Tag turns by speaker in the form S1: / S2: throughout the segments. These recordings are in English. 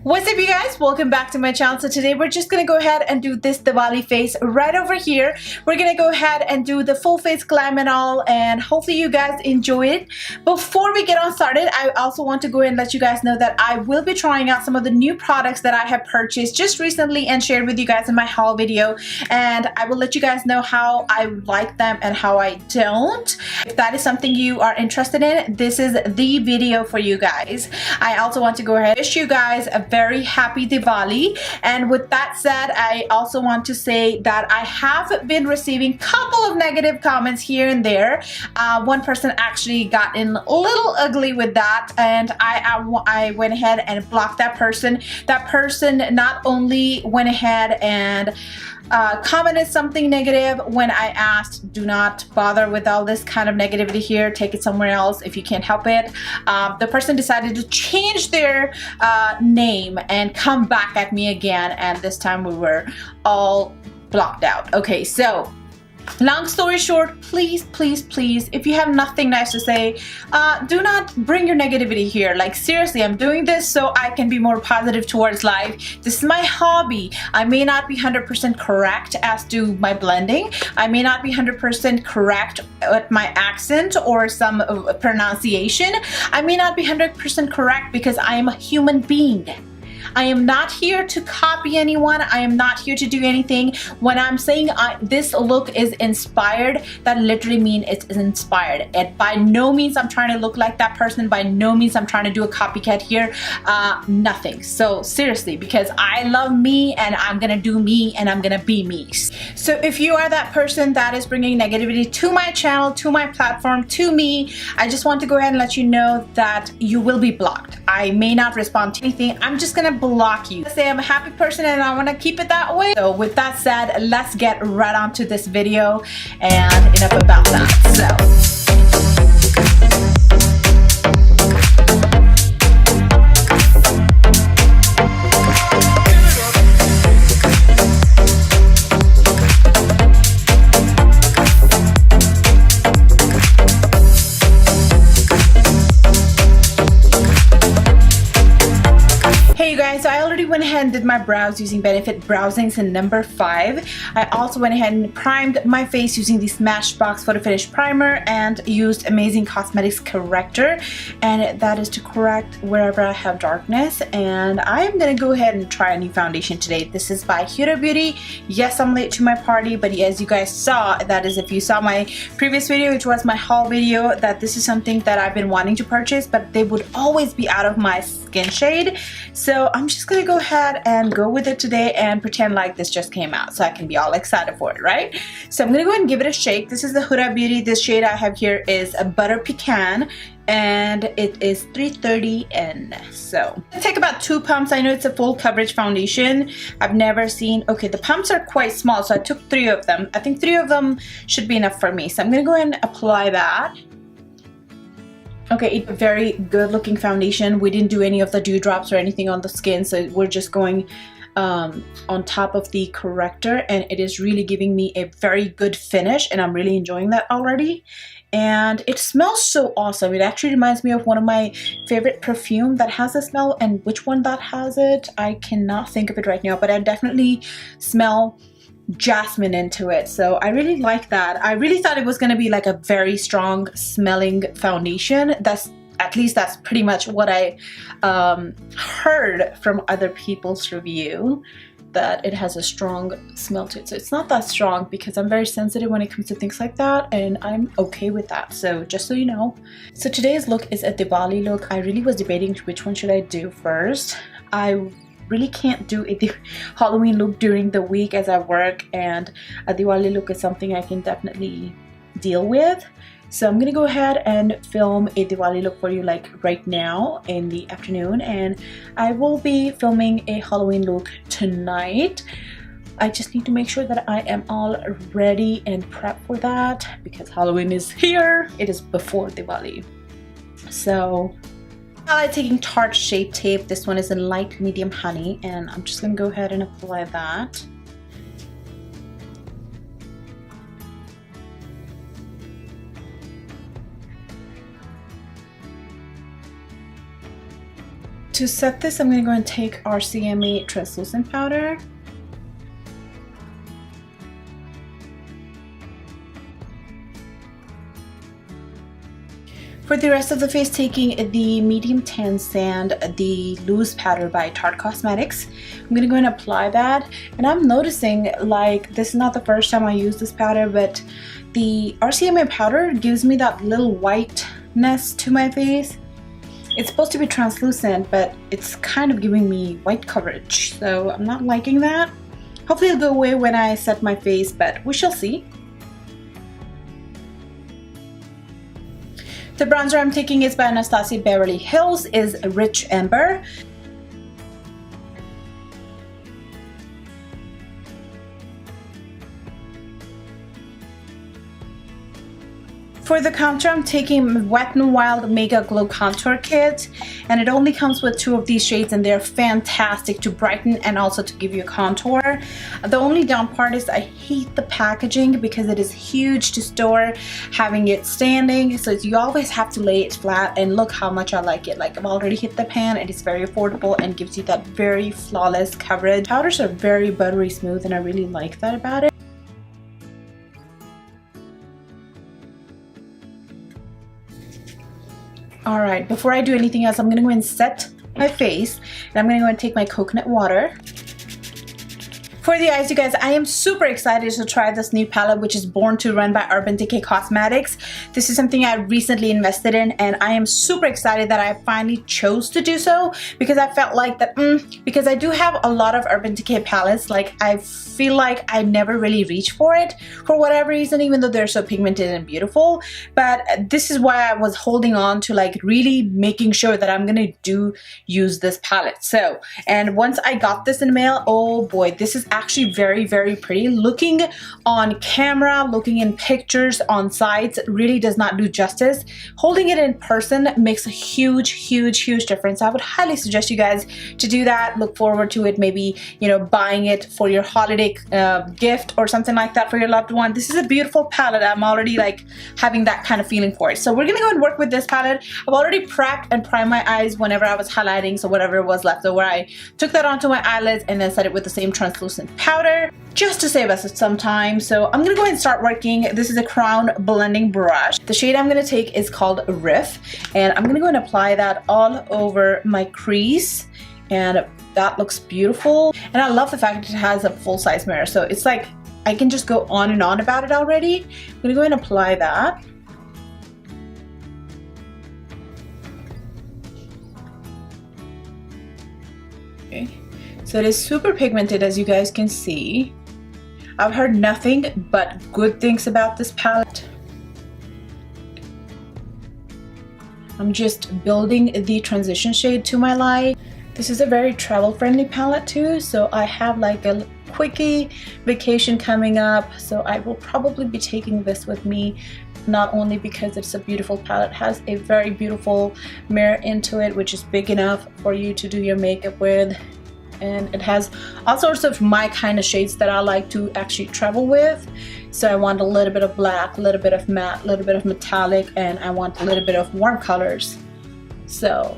S1: What's up, you guys? Welcome back to my channel. So today we're just gonna go ahead and do this Diwali face right over here. We're gonna go ahead and do the full face glam and all, and hopefully you guys enjoy it. Before we get on started, I also want to go ahead and let you guys know that I will be trying out some of the new products that I have purchased just recently and shared with you guys in my haul video, and I will let you guys know how I like them and how I don't. If that is something you are interested in, this is the video for you guys. I also want to go ahead and wish you guys a very happy Diwali, and with that said, I also want to say that I have been receiving a couple of negative comments here and there. One person actually got in a little ugly with that, and I went ahead and blocked that person. That person not only went ahead and commented something negative when I asked, do not bother with all this kind of negativity here, take it somewhere else if you can't help it. The person decided to change their name and come back at me again, and this time we were all blocked out. Okay, so long story short, please, if you have nothing nice to say, do not bring your negativity here. Like, seriously, I'm doing this so I can be more positive towards life. This is my hobby. I may not be 100% correct as to my blending. I may not be 100% correct at my accent or some pronunciation. I may not be 100% correct because I am a human being. I am not here to copy anyone. I am not here to do anything. When I'm saying this look is inspired, that literally means it's inspired. And by no means I'm trying to look like that person. By no means I'm trying to do a copycat here. Nothing. So seriously, because I love me and I'm gonna do me and I'm gonna be me. So if you are that person that is bringing negativity to my channel, to my platform, to me, I just want to go ahead and let you know that you will be blocked. I may not respond to anything. I'm just gonna block you. Say I'm a happy person and I want to keep it that way. So with that said, let's get right on to this video, and enough about that. So I already went ahead and did my brows using Benefit Browsings in number 5. I also went ahead and primed my face using the Smashbox Photo Finish Primer and used Amazing Cosmetics Corrector, and that is to correct wherever I have darkness. And I'm gonna go ahead and try a new foundation today. This is by Huda Beauty. Yes, I'm late to my party, but as you guys saw, that is if you saw my previous video, which was my haul video, that this is something that I've been wanting to purchase, but they would always be out of my skin shade. So I'm just gonna go ahead and go with it today and pretend like this just came out so I can be all excited for it, right? So I'm gonna go ahead and give it a shake. This is the Huda Beauty. This shade I have here is a Butter Pecan, and it is 330N. So I take about 2 pumps. I know it's a full coverage foundation. I've never seen, okay, the pumps are quite small, so I took 3 of them. I think 3 of them should be enough for me. So I'm gonna go ahead and apply that. Okay, it's a very good looking foundation. We didn't do any of the dewdrops or anything on the skin, so we're just going on top of the corrector, and it is really giving me a very good finish, and I'm really enjoying that already. And it smells so awesome. It actually reminds me of one of my favorite perfume that has a smell, and which one that has it, I cannot think of it right now, but I definitely smell jasmine into it. So I really like that. I really thought it was going to be like a very strong smelling foundation. At least that's pretty much what I heard from other people's review, that it has a strong smell to it. So it's not that strong because I'm very sensitive when it comes to things like that, and I'm okay with that. So just so you know. So today's look is a Diwali look. I really was debating which one should I do first. I really can't do a Halloween look during the week as I work, and a Diwali look is something I can definitely deal with. So I'm gonna go ahead and film a Diwali look for you like right now in the afternoon, and I will be filming a Halloween look tonight. I just need to make sure that I am all ready and prepped for that because Halloween is here. It is before Diwali. So I like taking Tarte Shape Tape. This one is in light medium honey, and I'm just gonna go ahead and apply that. To set this, I'm going to go and take our CME translucent powder. For the rest of the face, taking the medium tan sand, the loose powder by Tarte Cosmetics. I'm gonna go and apply that, and I'm noticing like this is not the first time I use this powder, but the RCMA powder gives me that little whiteness to my face. It's supposed to be translucent, but it's kind of giving me white coverage, so I'm not liking that. Hopefully it'll go away when I set my face, but we shall see. The bronzer I'm taking is by Anastasia Beverly Hills, is Rich Amber. For the contour, I'm taking Wet n Wild Mega Glow Contour Kit, and it only comes with 2 of these shades, and they're fantastic to brighten and also to give you a contour. The only down part is I hate the packaging because it is huge to store, having it standing, so you always have to lay it flat, and look how much I like it. Like, I've already hit the pan, and it's very affordable and gives you that very flawless coverage. Powders are very buttery smooth, and I really like that about it. Alright, before I do anything else, I'm going to go and set my face, and I'm going to go and take my coconut water. For the eyes, you guys, I am super excited to try this new palette, which is Born to Run by Urban Decay Cosmetics. This is something I recently invested in, and I am super excited that I finally chose to do so, because I felt like that, because I do have a lot of Urban Decay palettes, like I feel like I never really reach for it for whatever reason, even though they're so pigmented and beautiful. But this is why I was holding on to like really making sure that I'm gonna use this palette. So, and once I got this in the mail, oh boy, this is actually very, very pretty. Looking on camera, looking in pictures on sites really does not do justice. Holding it in person makes a huge difference. I would highly suggest you guys to do that. Look forward to it, maybe, you know, buying it for your holiday gift or something like that for your loved one. This is a beautiful palette. I'm already like having that kind of feeling for it. So we're gonna go and work with this palette. I've already prepped and primed my eyes whenever I was highlighting, so whatever was left over, I took that onto my eyelids and then set it with the same translucent powder just to save us some time. So I'm gonna go ahead and start working. This is a Crown blending brush. The shade I'm gonna take is called Riff, and I'm gonna go and apply that all over my crease, and that looks beautiful. And I love the fact that it has a full-size mirror, so it's like I can just go on and on about it already. I'm gonna go ahead and apply that. Okay. So it is super pigmented, as you guys can see. I've heard nothing but good things about this palette. I'm just building the transition shade to my light. This is a very travel friendly palette too, so I have like a quickie vacation coming up, so I will probably be taking this with me, not only because it's a beautiful palette, it has a very beautiful mirror into it, which is big enough for you to do your makeup with, and it has all sorts of my kind of shades that I like to actually travel with. So I want a little bit of black, a little bit of matte, a little bit of metallic, and I want a little bit of warm colors. So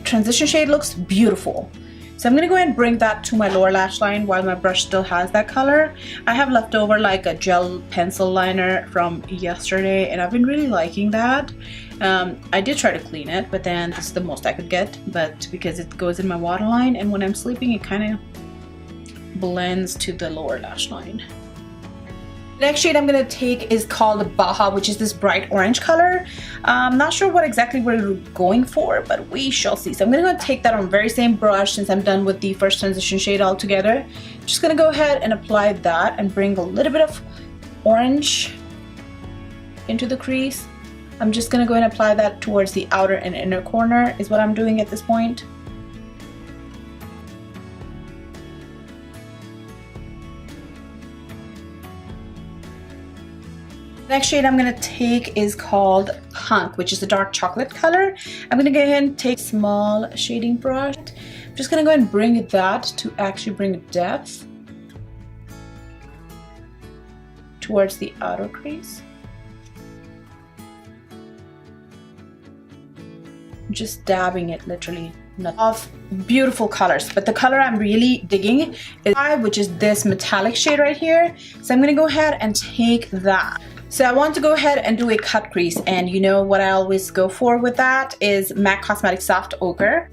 S1: transition shade looks beautiful. So I'm gonna go ahead and bring that to my lower lash line while my brush still has that color. I have left over like a gel pencil liner from yesterday, and I've been really liking that. I did try to clean it, but then this is the most I could get, but because it goes in my waterline, and when I'm sleeping it kind of blends to the lower lash line. The next shade I'm going to take is called Baja, which is this bright orange color. I'm not sure what exactly we're going for, but we shall see. So I'm going to go take that on the very same brush since I'm done with the first transition shade altogether. Just going to go ahead and apply that and bring a little bit of orange into the crease. I'm just going to go ahead and apply that towards the outer and inner corner is what I'm doing at this point. The next shade I'm going to take is called Hunk, which is a dark chocolate color. I'm going to go ahead and take a small shading brush. I'm just going to go ahead and bring that to actually bring depth towards the outer crease. Just dabbing it literally of beautiful colors, but the color I'm really digging is which is this metallic shade right here. So I'm gonna go ahead and take that. So I want to go ahead and do a cut crease, and you know what I always go for with that is MAC Cosmetics Soft Ochre.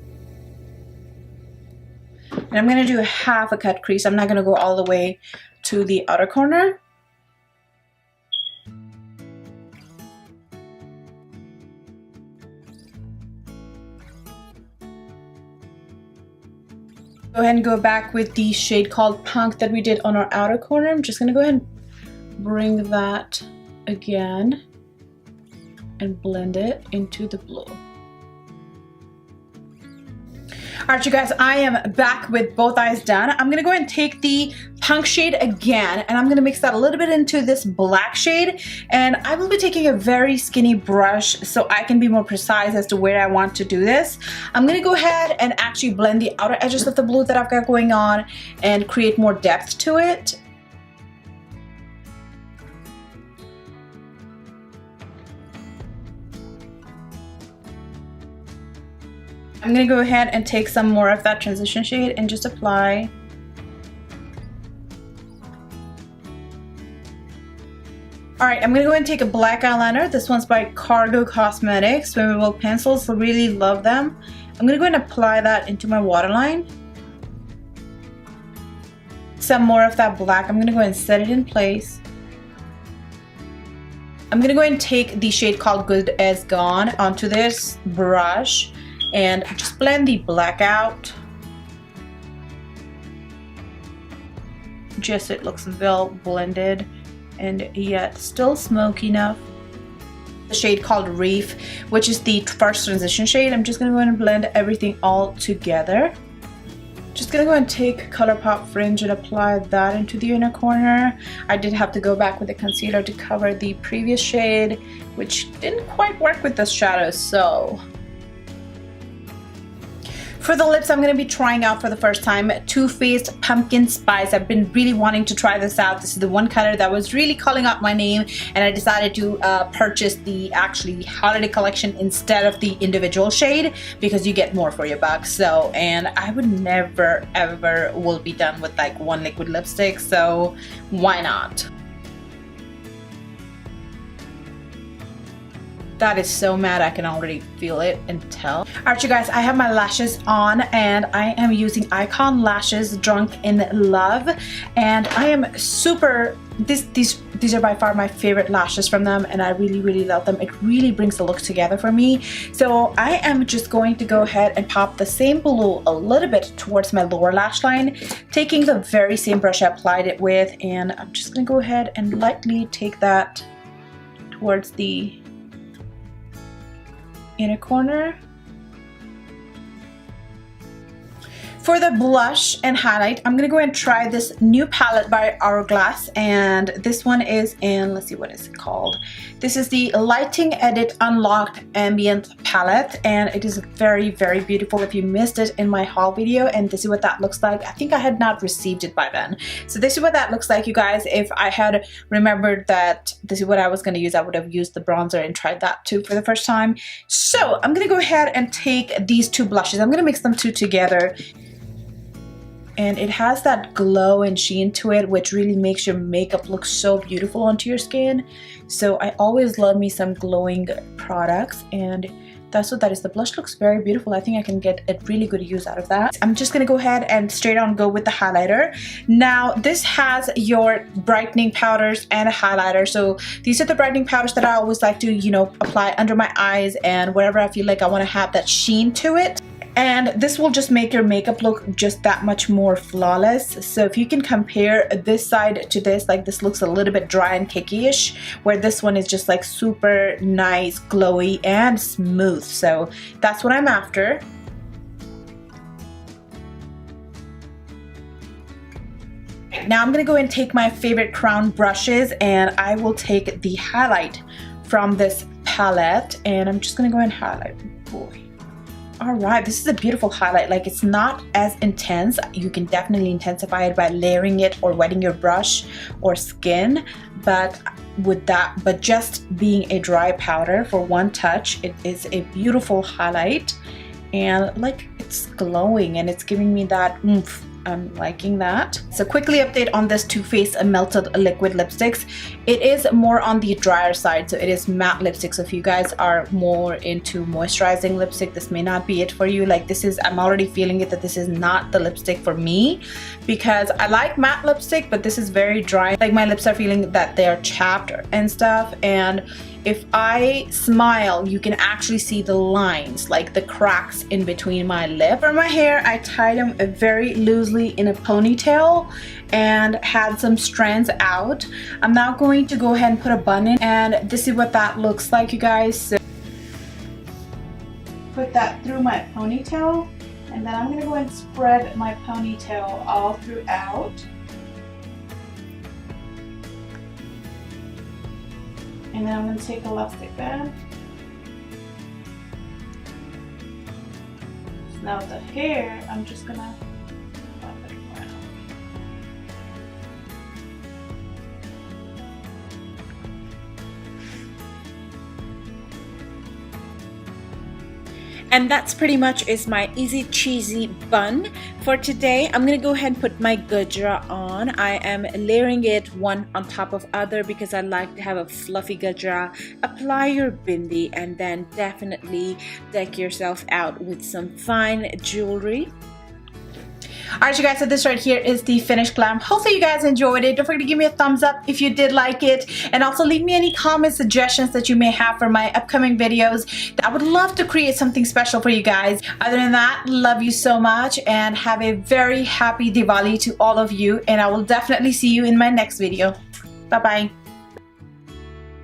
S1: And I'm gonna do half a cut crease. I'm not gonna go all the way to the outer corner. Go ahead and go back with the shade called Punk that we did on our outer corner. I'm just gonna go ahead and bring that again and blend it into the blue. Alright you guys, I am back with both eyes done. I'm gonna go ahead and take the Punk shade again, and I'm gonna mix that a little bit into this black shade, and I will be taking a very skinny brush so I can be more precise as to where I want to do this. I'm gonna go ahead and actually blend the outer edges of the blue that I've got going on and create more depth to it. I'm gonna go ahead and take some more of that transition shade and just apply. Alright, I'm gonna go ahead and take a black eyeliner. This one's by Cargo Cosmetics, Swimmable Pencils. I really love them. I'm gonna go ahead and apply that into my waterline. Some more of that black. I'm gonna go ahead and set it in place. I'm gonna go ahead and take the shade called Good as Gone onto this brush and just blend the black out. Just it looks well blended and yet still smoky enough. The shade called Reef, which is the first transition shade. I'm just gonna go ahead and blend everything all together. Just gonna go ahead and take ColourPop Fringe and apply that into the inner corner. I did have to go back with the concealer to cover the previous shade, which didn't quite work with the shadows, so. For the lips, I'm going to be trying out for the first time Too Faced Pumpkin Spice. I've been really wanting to try this out. This is the one color that was really calling out my name, and I decided to purchase the actually holiday collection instead of the individual shade because you get more for your buck. So, and I would never ever will be done with like one liquid lipstick, so why not? That is so mad, I can already feel it and tell. Alright you guys, I have my lashes on and I am using IIKON Lashes Drunk in Love, and I am super, these are by far my favorite lashes from them, and I really love them. It really brings the look together for me. So I am just going to go ahead and pop the same blue a little bit towards my lower lash line, taking the very same brush I applied it with, and I'm just gonna go ahead and lightly take that towards the inner corner. For the blush and highlight, I'm gonna go ahead and try this new palette by Hourglass, and this one is in, let's see, what is it called? This is the Lighting Edit Unlocked Ambient palette, and it is very beautiful. If you missed it in my haul video, and this is what that looks like. I think I had not received it by then. So this is what that looks like, you guys. If I had remembered that this is what I was gonna use, I would have used the bronzer and tried that too for the first time. So I'm gonna go ahead and take these two blushes. I'm gonna mix them two together. And it has that glow and sheen to it, which really makes your makeup look so beautiful onto your skin. So I always love me some glowing products, and that's what that is. The blush looks very beautiful. I think I can get a really good use out of that. I'm just gonna go ahead and straight on go with the highlighter. Now this has your brightening powders and a highlighter. So these are the brightening powders that I always like to, you know, apply under my eyes and wherever I feel like I want to have that sheen to it. And this will just make your makeup look just that much more flawless. So if you can compare this side to this, like this looks a little bit dry and cakey-ish, where this one is just like super nice, glowy, and smooth. So that's what I'm after. Now I'm gonna go and take my favorite crown brushes, and I will take the highlight from this palette, and I'm just gonna go and highlight. Boy. Alright, this is a beautiful highlight. Like, it's not as intense. You can definitely intensify it by layering it or wetting your brush or skin, but just being a dry powder for one touch, it is a beautiful highlight. and like it's glowing and it's giving me that oomph. I'm liking that. So quickly update on this Too Faced Melted Liquid Lipsticks. It is more on the drier side, so it is matte lipstick. So if you guys are more into moisturizing lipstick, this may not be it for you. Like this is, I'm already feeling it that this is not the lipstick for me, because I like matte lipstick, but this is very dry. Like my lips are feeling that they're chapped and stuff, and if I smile, you can actually see the lines, like the cracks in between my lip. For my hair, I tied them very loosely in a ponytail and had some strands out. I'm now going to go ahead and put a bun in, and this is what that looks like, you guys. So put that through my ponytail, and then I'm gonna go and spread my ponytail all throughout. And then I'm going to take elastic band. Now the hair, I'm just going to flap it around. And that's pretty much is my easy cheesy bun for today. I'm gonna go ahead and put my gajra on. I am layering it one on top of other because I like to have a fluffy gajra. Apply your bindi and then definitely deck yourself out with some fine jewelry. Alright you guys, so this right here is the finished glam. Hopefully you guys enjoyed it. Don't forget to give me a thumbs up if you did like it, and also leave me any comments, suggestions that you may have for my upcoming videos. I would love to create something special for you guys. Other than that, love you so much and have a very happy Diwali to all of you, and I will definitely see you in my next video. Bye bye.